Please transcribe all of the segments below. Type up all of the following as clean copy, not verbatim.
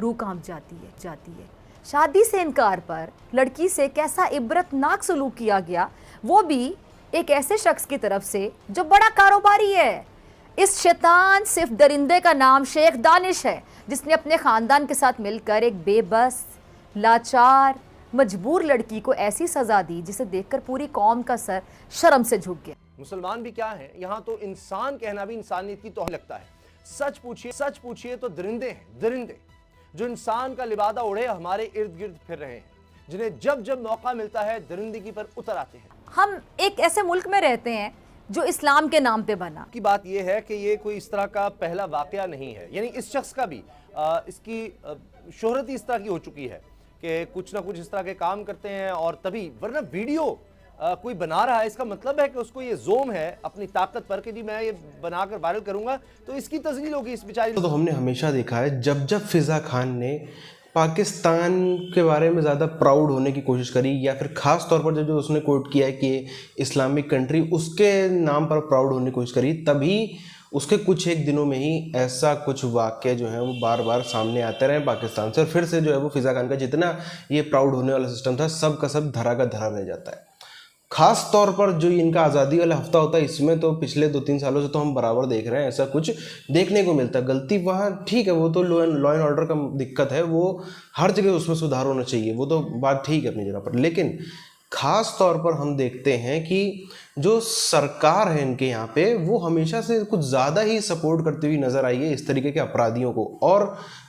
रूह कांप जाती है। शादी से इनकार पर लड़की से कैसा इबरतनाक सलूक किया गया, वो भी एक ऐसे शख्स की तरफ से जो बड़ा कारोबारी है। इस शैतान सिर्फ दरिंदे का नाम शेख दानिश है, जिसने अपने ख़ानदान के साथ मिलकर एक बेबस, लाचार, मजबूर लड़की को ऐसी सज़ा दी जिसे देखकर पूरी कौम का सर शर्म से झुक गया। मुसलमान भी क्या है, यहाँ तो इंसान कहना भी इंसानियत की तौहीन लगता है। सच पूछिए तो दरिंदे हैं, दरिंदे जो इंसान का लिबादा ओढ़े हमारे इर्द गिर्द फिर रहे हैं, जिन्हें जब जब मौका मिलता है दरिंदगी पर उतर आते हैं। हम एक ऐसे मुल्क में रहते हैं जो इस्लाम के नाम पे बना। की बात यह है कि ये कोई इस तरह का पहला वाकया नहीं है, यानी इस शख्स का भी इसकी शोहरत ही इस तरह की हो चुकी है कि कुछ ना कुछ इस तरह के काम करते हैं और तभी, वरना वीडियो कोई बना रहा है, इसका मतलब है कि उसको ये जोम है अपनी ताकत पर कि जी मैं ये बनाकर वायरल करूंगा तो इसकी तजलील होगी इस बेचारी। तो हमने हमेशा देखा है जब जब फिजा खान ने पाकिस्तान के बारे में ज़्यादा प्राउड होने की कोशिश करी, या फिर ख़ास तौर पर जब उसने कोट किया है कि इस्लामिक कंट्री, उसके नाम पर प्राउड होने की कोशिश करी, तभी उसके कुछ एक दिनों में ही ऐसा कुछ वाक़े जो है वो बार बार सामने आते रहे पाकिस्तान से, और फिर से जो है वो फिजा खान का जितना ये प्राउड होने वाला सिस्टम था सब का सब धरा का धरा रह जाता है। ख़ास तौर पर जो इनका आज़ादी वाला हफ्ता होता है, इसमें तो पिछले 2-3 सालों से तो हम बराबर देख रहे हैं ऐसा कुछ देखने को मिलता है। गलती वहाँ ठीक है, वो तो लॉ एंड ऑर्डर का दिक्कत है, वो हर जगह उसमें सुधार होना चाहिए, वो तो बात ठीक है अपनी जगह पर। लेकिन ख़ास तौर पर हम देखते हैं कि जो सरकार है इनके यहाँ पे, वो हमेशा से कुछ ज़्यादा ही सपोर्ट करती हुई नज़र आई है इस तरीके के अपराधियों को। और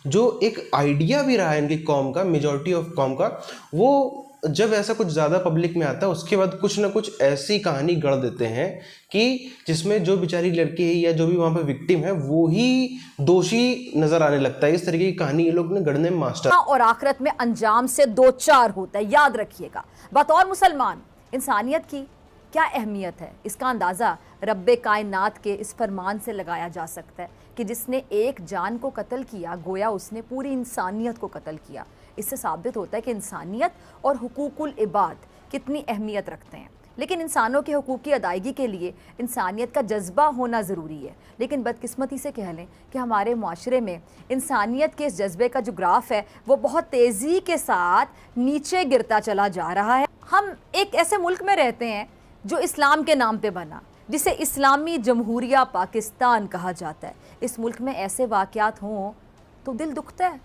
जो एक आइडिया भी रहा है इनकी कौम का, मेजॉरिटी ऑफ कौम का, वो जब ऐसा कुछ ज़्यादा पब्लिक में आता है उसके बाद कुछ ना कुछ ऐसी कहानी गढ़ देते हैं कि जिसमें जो बेचारी लड़की है या जो भी वहाँ पे विक्टिम है वो ही दोषी नज़र आने लगता है। इस तरीके की कहानी ये लोग ने गढ़ने में मास्टर। और आखिरत में अंजाम से दो चार होता है, याद रखिएगा। बतौर मुसलमान इंसानियत की क्या अहमियत है, इसका अंदाज़ा रब्बे कायनात के इस फरमान से लगाया जा सकता है कि जिसने एक जान को कत्ल किया गोया उसने पूरी इंसानियत को कत्ल किया। इससे साबित होता है कि इंसानियत और हुकूकुल इबाद कितनी अहमियत रखते हैं। लेकिन इंसानों के हुकूक की अदायगी के लिए इंसानियत का जज्बा होना ज़रूरी है। लेकिन बदकिस्मती से कह लें कि हमारे माशरे में इंसानियत के इस जज्बे का जो ग्राफ है वो बहुत तेज़ी के साथ नीचे गिरता चला जा रहा है। हम एक ऐसे मुल्क में रहते हैं जो इस्लाम के नाम पे बना, जिसे इस्लामी जमहूरिया पाकिस्तान कहा जाता है। इस मुल्क में ऐसे वाक़यात हों तो दिल दुखता है,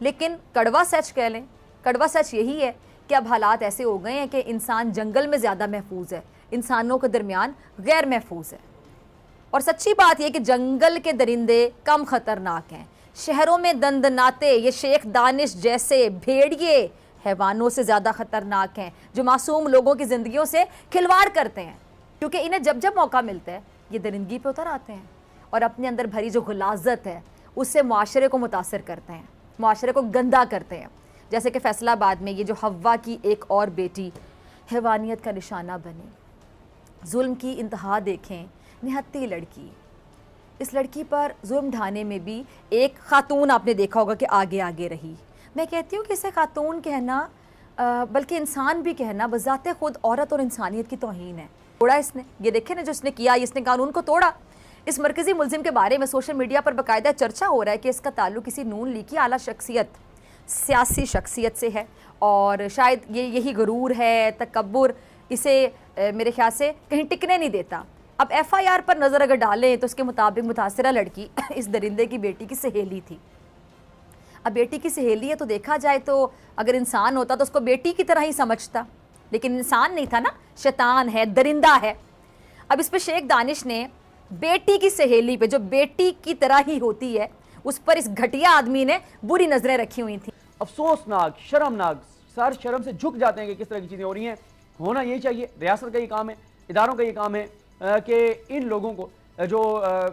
लेकिन कड़वा सच कह लें, कड़वा सच यही है कि अब हालात ऐसे हो गए हैं कि इंसान जंगल में ज़्यादा महफूज है, इंसानों के दरमियान गैर महफूज है। और सच्ची बात यह कि जंगल के दरिंदे कम ख़तरनाक हैं। शहरों में दंदनाते ये शेख दानिश जैसे भेड़िए हैवानों से ज़्यादा ख़तरनाक हैं, जो मासूम लोगों की ज़िंदगियों से खिलवाड़ करते हैं, क्योंकि इन्हें जब जब मौका मिलता है ये दरिंदगी पे उतर आते हैं और अपने अंदर भरी जो गुलाजत है उससे माशरे को मुतासर करते हैं, माशरे को गंदा करते हैं। जैसे कि फैसलाबाद में ये जो हव्वा की एक और बेटी हैवानियत का निशाना बनी, जुल्म की इंतहा देखें, निहत्ती लड़की। इस लड़की पर जुल्म ढाने में भी एक खातून आपने देखा होगा कि आगे आगे रही। मैं कहती हूँ कि इसे खातून कहना बल्कि इंसान भी कहना बज़ाते खुद औरत और इंसानियत की तौहीन है। तोड़ा इसने, ये देखे ना जो इसने किया, इसने कानून को तोड़ा। इस मरकज़ी मुलजिम के बारे में सोशल मीडिया पर बाकायदा चर्चा हो रहा है कि इसका ताल्लुक किसी नून लीग की आला शख्सियत, सियासी शख्सियत से है, और शायद ये यही गुरूर है, तकब्बुर इसे मेरे ख्याल से कहीं टिकने नहीं देता। अब FIR पर नज़र अगर डालें तो उसके मुताबिक मुतासिरा लड़की इस दरिंदे की बेटी की सहेली थी। अब बेटी की सहेली है तो देखा जाए तो अगर इंसान होता तो उसको बेटी की तरह ही समझता, लेकिन इंसान नहीं था ना, शैतान है, दरिंदा है। अब इस पर शेख दानिश ने बेटी की सहेली पे, जो बेटी की तरह ही होती है, उस पर इस घटिया आदमी ने बुरी नजरें रखी हुई थी। अफसोसनाक, शर्मनाक, सर शर्म से झुक जाते हैं कि किस तरह की चीज़ें हो रही हैं। होना यही चाहिए, रियासत का ये काम है, इदारों का ये काम है कि इन लोगों को जो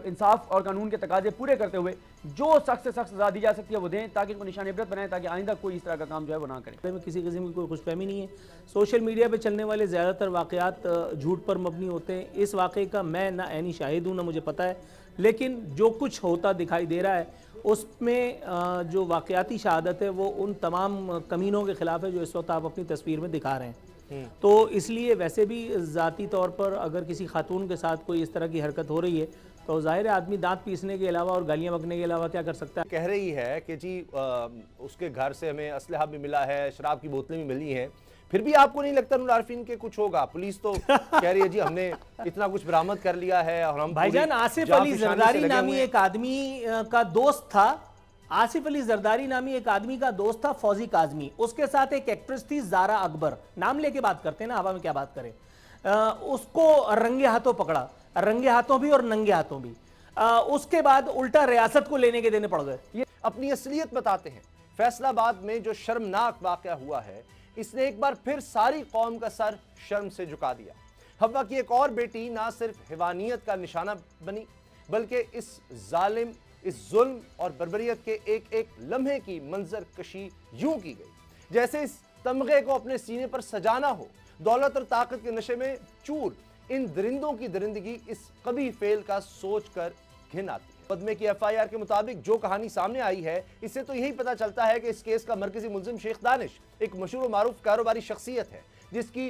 इंसाफ और कानून के तकाजे पूरे करते हुए जो सख्त से सख्त सज़ा दी जा सकती है वो दें, ताकि इनको निशान इबरत बनाएं, ताकि आइंदा कोई इस तरह का काम जो है वो ना करे। किसी किस्म की कोई खुशफहमी नहीं है। सोशल मीडिया पे चलने वाले ज़्यादातर वाक़यात झूठ पर मबनी होते हैं। इस वाक़े का मैं ना ऐनी शाहिद हूँ, ना मुझे पता है, लेकिन जो कुछ होता दिखाई दे रहा है उसमें जो वाक़याती शहादत है वो उन तमाम कमीनों के ख़िलाफ़ है जो इस वक्त आप अपनी तस्वीर में दिखा रहे हैं। तो इसलिए वैसे भी ज़ाती तौर पर अगर किसी खातून के साथ कोई इस तरह की हरकत हो रही है तो जाहिर है आदमी दांत पीसने के अलावा और गालियां बकने के अलावा क्या कर सकता है। कह रही है कि जी उसके घर से हमें असलहा भी मिला है, शराब की बोतलें भी मिली हैं, फिर भी आपको नहीं लगता नूर आरफीन के कुछ होगा? पुलिस तो कह रही है जी हमने इतना कुछ बरामद कर लिया है और हम भाईजान आसिफ अली जरदारी नामी एक आदमी का दोस्त था, आसिफ अली जरदारी नामी एक आदमी का दोस्त था फौजी काजमी, उसके साथ एक एक्ट्रेस थी जारा अकबर, नाम लेके बात करते हैं ना, हवा में क्या बात करें। उसको रंगे हाथों पकड़ा, रंगे हाथों भी और नंगे हाथों भी। उसके बाद उल्टा रियासत को लेने के देने पड़ गए। ये अपनी असलियत बताते हैं। फैसलाबाद में जो शर्मनाक वाकया हुआ है, इसने एक बार फिर सारी कौम का सर शर्म से झुका दिया। हवा की एक और बेटी ना सिर्फ हैवानियत का निशाना बनी, बल्कि इस जालिम, इस जुल्म और बर्बरियत के एक एक लम्हे की मंजर कशी यूं की गई जैसे इस तमगे को अपने सीने पर सजाना हो। दौलत और ताकत के नशे में चूर इन दरिंदों की दरिंदगी इस कभी फेल का सोचकर घिन आती है। मुकदमे की एफआईआर के मुताबिक जो कहानी सामने आई है, इससे तो यही पता चलता है कि इस केस का मरकजी मुल्जिम शेख दानिश एक मशहूर मारूफ कारोबारी शख्सियत है, जिसकी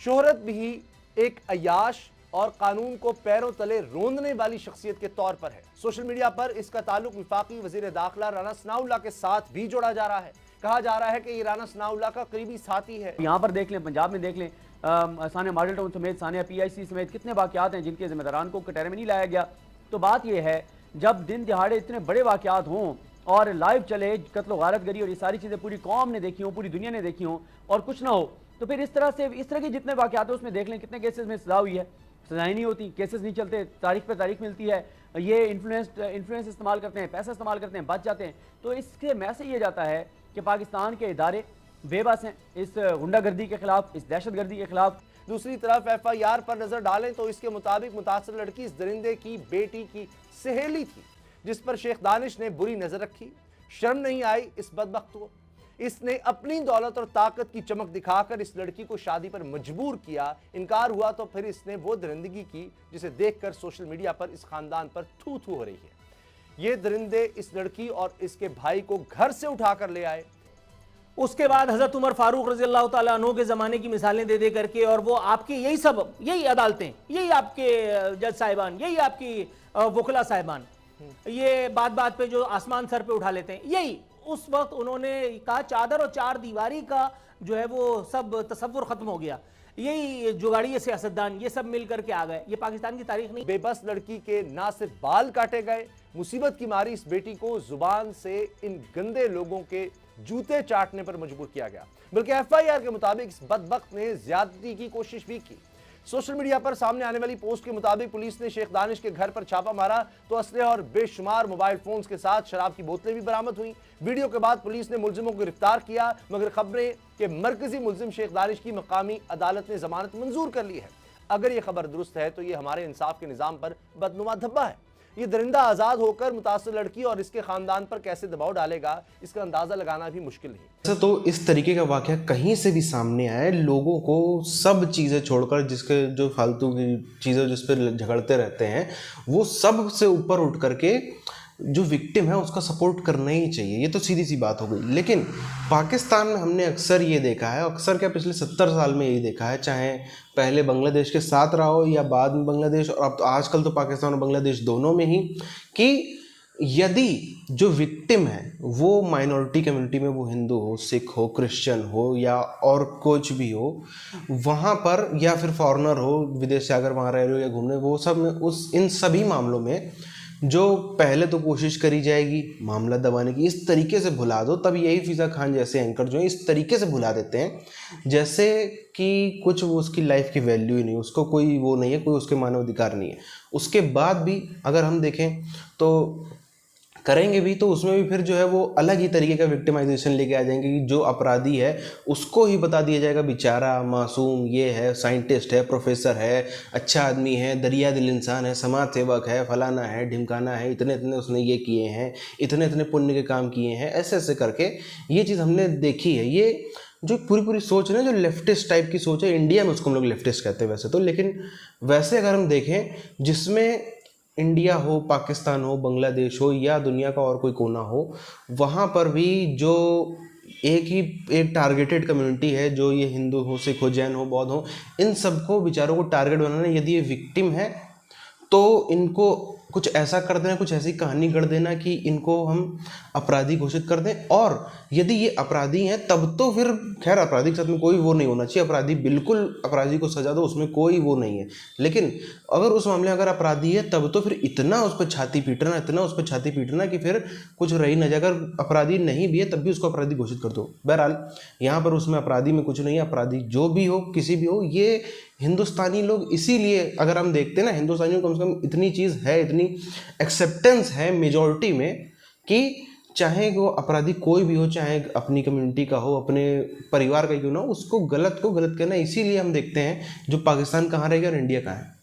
शोहरत भी एक अयाश और कानून को पैरों तले रोंदने वाली शख्सियत के तौर पर है। सोशल मीडिया पर इसका ताल्लुक वफाकी वजीर दाखिला राना सनाउल्लाह के साथ भी जोड़ा जा रहा है। कहा जा रहा है कि ये राना सनाउल्लाह का करीबी साथी है। यहाँ पर देख लें, पंजाब में देख लें, सानिया मॉडल टाउन समेत, सानिया PIC समेत कितने वाकयात हैं जिनके जिम्मेदारान को कटहरे में नहीं लाया गया। तो बात यह है, जब दिन दिहाड़े इतने बड़े वाकयात हों और लाइव चले, कत्ल गारतगरी और ये सारी चीज़ें पूरी कौम ने देखी हों, पूरी दुनिया ने देखी हों, और कुछ ना हो, तो फिर इस तरह के जितने वाकयात हैं उसमें देख लें कितने केसेस में सजा हुई है, सजाएं नहीं होती, केसेस नहीं चलते, तारीख पे तारीख मिलती है, ये इन्फ्लुएंस इस्तेमाल करते हैं, पैसा इस्तेमाल करते हैं, बच जाते हैं। तो इसके मैसेज ये जाता है कि पाकिस्तान के इदारे बेबस हैं इस गुंडागर्दी के खिलाफ, इस दहशतगर्दी के खिलाफ। दूसरी तरफ एफआईआर पर नजर डालें तो इसके मुताबिक मुतासर लड़की इस दरिंदे की बेटी की सहेली थी, जिस पर शेख दानिश ने बुरी नजर रखी। शर्म नहीं आई इस बदबख्त को। इसने अपनी दौलत और ताकत की चमक दिखाकर इस लड़की को शादी पर मजबूर किया। इनकार हुआ तो फिर इसने वो दरिंदगी की जिसे देखकर सोशल मीडिया पर इस खानदान पर थू थू हो रही है। ये दरिंदे इस लड़की और इसके भाई को घर से उठाकर ले आए। उसके बाद हजरत उमर फारूक रज़ी अल्लाह तआला अन्हु के ज़माने की मिसालें दे करके, और वो आपकी यही अदालतें, यही आपके जज साहिबान, यही आपकी वकला साहिबान, ये बात बात पे जो आसमान सर पे उठा लेते हैं, यही उस वक्त उन्होंने कहा चादर और चार दीवारी का जो है वो सब तसव्वुर खत्म हो गया। यही जुगाड़िए सियासतदान ये सब मिल करके आ गए। ये पाकिस्तान की तारीख नहीं। बेबस लड़की के ना सिर्फ बाल काटे गए, मुसीबत की मारी इस बेटी को जुबान से इन गंदे लोगों के जूते चाटने पर मजबूर किया गया। बल्कि एफआईआर के मुताबिक इस बदबख्त ने ज्यादती की कोशिश भी की। सोशल मीडिया पर सामने आने वाली पोस्ट के मुताबिक पुलिस ने शेख दानिश के घर पर छापा मारा तो असलहे और बेशुमार मोबाइल फोन्स के साथ शराब की बोतलें भी बरामद हुई। वीडियो के बाद पुलिस ने मुलजिमों को गिरफ्तार किया, मगर खबरें कि मरकजी मुलजिम शेख दानिश की मकामी अदालत ने जमानत मंजूर कर ली है। अगर यह खबर दुरुस्त है तो यह हमारे इंसाफ के निज़ाम पर बदनुमा धब्बा है। ये दरिंदा आज़ाद होकर मुतासर लड़की और इसके खानदान पर कैसे दबाव डालेगा, इसका अंदाज़ा लगाना भी मुश्किल नहीं। ऐसा तो इस तरीके का वाक़या कहीं से भी सामने आए, लोगों को सब चीज़ें छोड़कर, जिसके जो फालतू की चीज़ें जिस पर झगड़ते रहते हैं, वो सब से ऊपर उठ करके जो विक्टिम है उसका सपोर्ट करना ही चाहिए। ये तो सीधी सी बात हो गई। लेकिन पाकिस्तान में हमने अक्सर ये देखा है, अक्सर क्या पिछले 70 साल में यही देखा है, चाहे पहले बांग्लादेश के साथ रहा हो या बाद में बांग्लादेश, और अब तो आजकल तो पाकिस्तान और बांग्लादेश दोनों में ही, कि यदि जो विक्टिम है वो माइनॉरिटी कम्युनिटी में, वो हिंदू हो, सिख हो, क्रिश्चियन हो या और कुछ भी हो, वहाँ पर, या फिर फॉरेनर हो, विदेश से अगर वहाँ रह रहे हो या घूमने, वो सब में इन सभी मामलों में जो पहले तो कोशिश करी जाएगी मामला दबाने की, इस तरीके से भुला दो। तब यही फिज़ा खान जैसे एंकर जो है इस तरीके से भुला देते हैं जैसे कि कुछ वो उसकी लाइफ की वैल्यू ही नहीं, उसको कोई वो नहीं है, कोई उसके मानवाधिकार नहीं है। उसके बाद भी अगर हम देखें तो करेंगे भी तो उसमें भी फिर जो है वो अलग ही तरीके का विक्टिमाइजेशन लेके आ जाएंगे कि जो अपराधी है उसको ही बता दिया जाएगा बेचारा मासूम, ये है, साइंटिस्ट है, प्रोफेसर है, अच्छा आदमी है, दरिया दिल इंसान है, समाज सेवक है, फलाना है, ढिमकाना है, इतने इतने उसने ये किए हैं, इतने इतने पुण्य के काम किए हैं, ऐसे ऐसे करके ये चीज़ हमने देखी है। ये जो पूरी सोच है ना, जो लेफ्टिस्ट टाइप की सोच है, इंडिया में उसको हम लोग लेफ्टिस्ट कहते हैं वैसे तो, लेकिन वैसे अगर हम देखें जिसमें इंडिया हो, पाकिस्तान हो, बांग्लादेश हो या दुनिया का और कोई कोना हो, वहाँ पर भी जो एक टारगेटेड कम्युनिटी है, जो ये हिंदू हो, सिख हो, जैन हो, बौद्ध हो, इन सबको बेचारों को टारगेट बनाना। यदि ये विक्टिम है तो इनको कुछ ऐसा कर देना, कुछ ऐसी कहानी गढ़ देना कि इनको हम अपराधी घोषित कर दें। और यदि ये अपराधी हैं तब तो फिर खैर अपराधी के साथ में कोई वो नहीं होना चाहिए, अपराधी बिल्कुल अपराधी को सजा दो, उसमें कोई वो नहीं है। लेकिन अगर उस मामले में अगर अपराधी है तब तो फिर इतना उस पर छाती पीटना, इतना उस पर छाती पीटना कि फिर कुछ रही न जाए। अगर अपराधी नहीं भी है तब भी उसको अपराधी घोषित कर दो। बहरहाल यहाँ पर उसमें अपराधी में कुछ नहीं है, अपराधी जो भी हो, किसी भी हो, ये हिंदुस्तानी लोग इसीलिए अगर हम देखते हैं ना, हिंदुस्तानियों को कम से कम इतनी चीज़ है, इतनी एक्सेप्टेंस है मेजॉरिटी में कि चाहे वो अपराधी कोई भी हो, चाहे अपनी कम्युनिटी का हो, अपने परिवार का क्यों ना हो, उसको गलत को गलत कहना। इसीलिए हम देखते हैं जो पाकिस्तान कहाँ रहेगा और इंडिया कहाँ है।